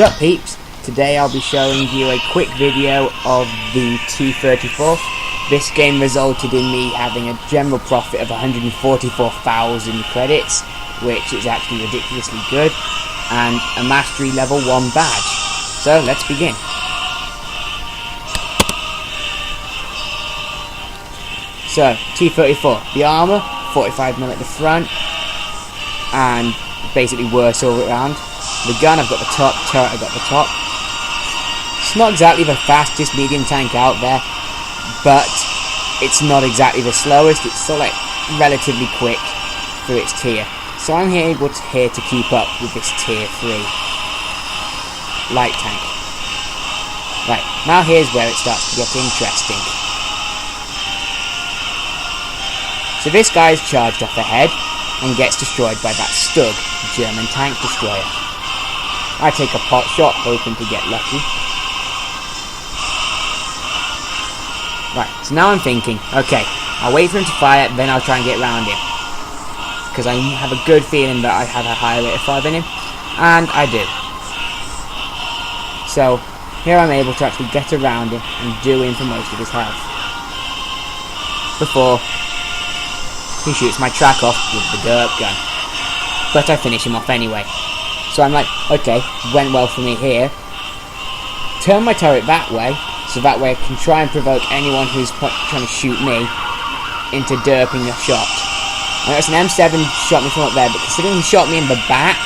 Sup peeps, today I'll be showing you a quick video of the T-34. This game resulted in me having a general profit of 144,000 credits, which is actually ridiculously good, and a mastery level 1 badge. So let's begin. So, T-34, the armour, 45mm at the front, and basically worse all around. The gun, I've got the top, turret, I've got the top. It's not exactly the fastest medium tank out there, but it's not exactly the slowest. It's still like relatively quick for its tier. So I'm able to keep up with this tier 3 light tank. Right, now here's where it starts to get interesting. So this guy's charged off ahead and gets destroyed by that Stug, German tank destroyer. I take a pot shot, hoping to get lucky. Right, so now I'm thinking, okay, I'll wait for him to fire, then I'll try and get round him. Because I have a good feeling that I have a higher rate of fire than him, and I do. So, here I'm able to actually get around him and do him for most of his health. Before he shoots my track off with the derp gun. But I finish him off anyway. So I'm like, okay, went well for me here. Turn my turret that way, so that way I can try and provoke anyone who's trying to shoot me into derping a shot. Now it's an M7 shot me from up there, but considering he shot me in the back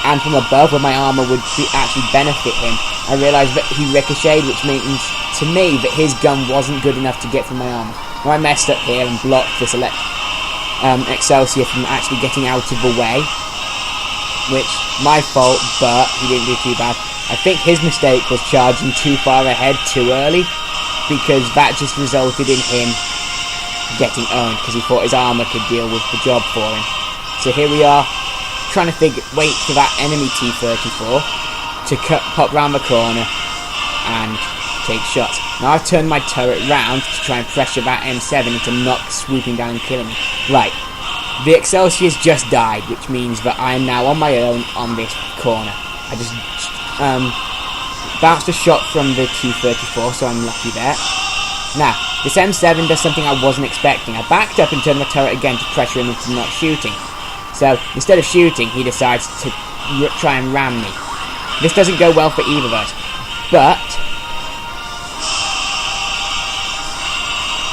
and from above where my armour would actually benefit him, I realised that he ricocheted, which means to me that his gun wasn't good enough to get through my armour. Now I messed up here and blocked this Excelsior from actually getting out of the way, which, my fault, but he didn't do too bad. I think his mistake was charging too far ahead too early, because that just resulted in him getting owned, because he thought his armour could deal with the job for him. So here we are, trying to wait for that enemy T-34 to pop round the corner and take shots. Now I've turned my turret round to try and pressure that M7 into not swooping down and killing me. Right, the Excelsior's just died, which means that I am now on my own on this corner. I just bounced a shot from the T-34, so I'm lucky there. Now, this M7 does something I wasn't expecting. I backed up and turned my turret again to pressure him into not shooting. So, instead of shooting, he decides to try and ram me. This doesn't go well for either of us, but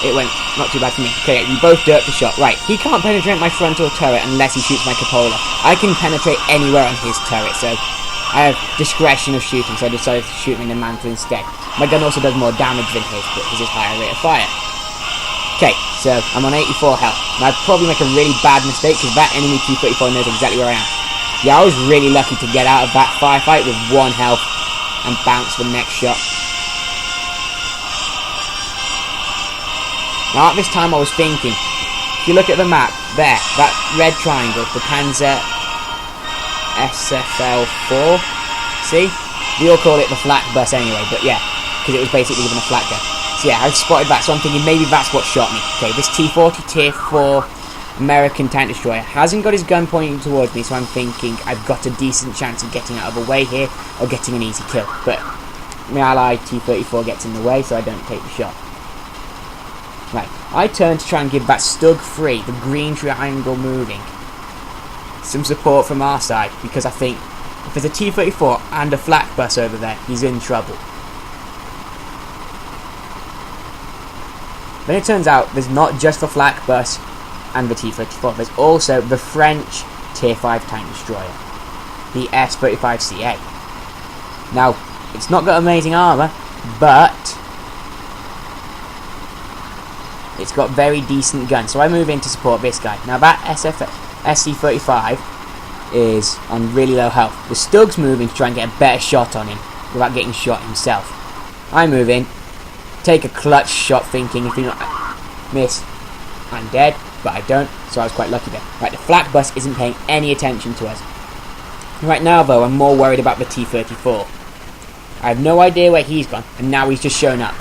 it went not too bad for me. Okay, we both derped the shot. Right, he can't penetrate my frontal turret unless he shoots my cupola. I can penetrate anywhere on his turret, so I have discretion of shooting, so I decided to shoot him in the mantle instead. My gun also does more damage than his, but his is higher rate of fire. Okay, so I'm on 84 health. Now I'd probably make a really bad mistake, because that enemy T-34 knows exactly where I am. Yeah, I was really lucky to get out of that firefight with 1 health and bounce the next shot. Now at this time I was thinking, if you look at the map, there, that red triangle, the Panzer SFL4, see? We all call it the flak bus anyway, but yeah, because it was basically given a flak gun. So yeah, I've spotted that, so I'm thinking maybe that's what shot me. Okay, this T-40 Tier 4 American tank destroyer hasn't got his gun pointing towards me, so I'm thinking I've got a decent chance of getting out of the way here, or getting an easy kill. But my ally T-34 gets in the way, so I don't take the shot. Right, I turn to try and give that Stug 3, the green triangle moving, some support from our side, because I think if there's a T-34 and a flak bus over there, he's in trouble. Then it turns out there's not just the flak bus and the T-34, there's also the French Tier 5 tank destroyer, the S-35CA. Now, it's not got amazing armour, but it's got very decent guns, so I move in to support this guy. Now that SC-35 is on really low health. The Stug's moving to try and get a better shot on him without getting shot himself. I move in, take a clutch shot thinking if you not miss, I'm dead, but I don't, so I was quite lucky there. Right, the flak bus isn't paying any attention to us. Right now though, I'm more worried about the T-34. I have no idea where he's gone, and now he's just shown up.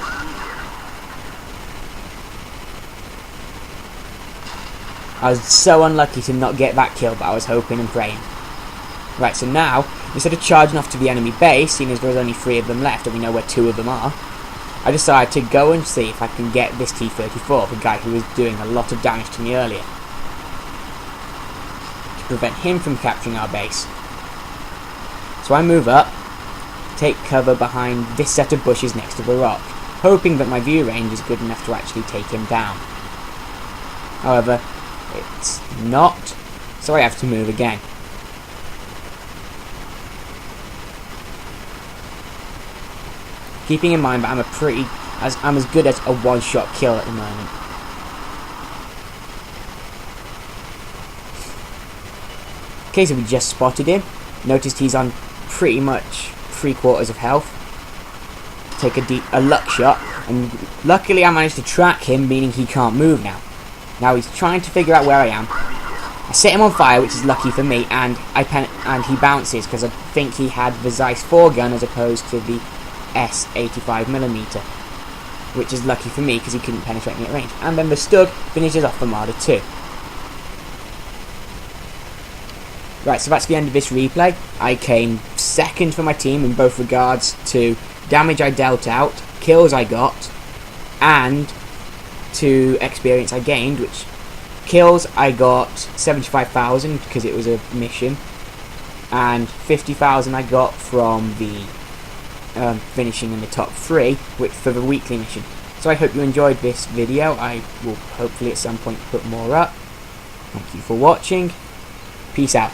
I was so unlucky to not get that kill, but I was hoping and praying. Right, so now Instead of charging off to the enemy base, seeing as there's only 3 of them left and we know where 2 of them are, I decided to go and see if I can get this T-34, the guy who was doing a lot of damage to me earlier, to prevent him from capturing our base. So I move up, take cover behind this set of bushes next to the rock, hoping that my view range is good enough to actually take him down. However, it's not, so I have to move again. Keeping in mind that I'm as good as a one-shot kill at the moment. Okay, so we just spotted him. Noticed he's on pretty much 3/4 of health. Take a luck shot, and luckily I managed to track him, meaning he can't move now. Now he's trying to figure out where I am. I set him on fire, which is lucky for me, and he bounces because I think he had the Zeiss 4 gun as opposed to the S85mm, which is lucky for me because he couldn't penetrate me at range. And then the Stug finishes off the Marder 2. Right, so that's the end of this replay. I came second for my team in both regards to damage I dealt out, kills I got, and to experience I gained, which kills I got 75,000 because it was a mission, and 50,000 I got from the finishing in the top 3 for the weekly mission. So I hope you enjoyed this video. I will hopefully at some point put more up. Thank you for watching. Peace out.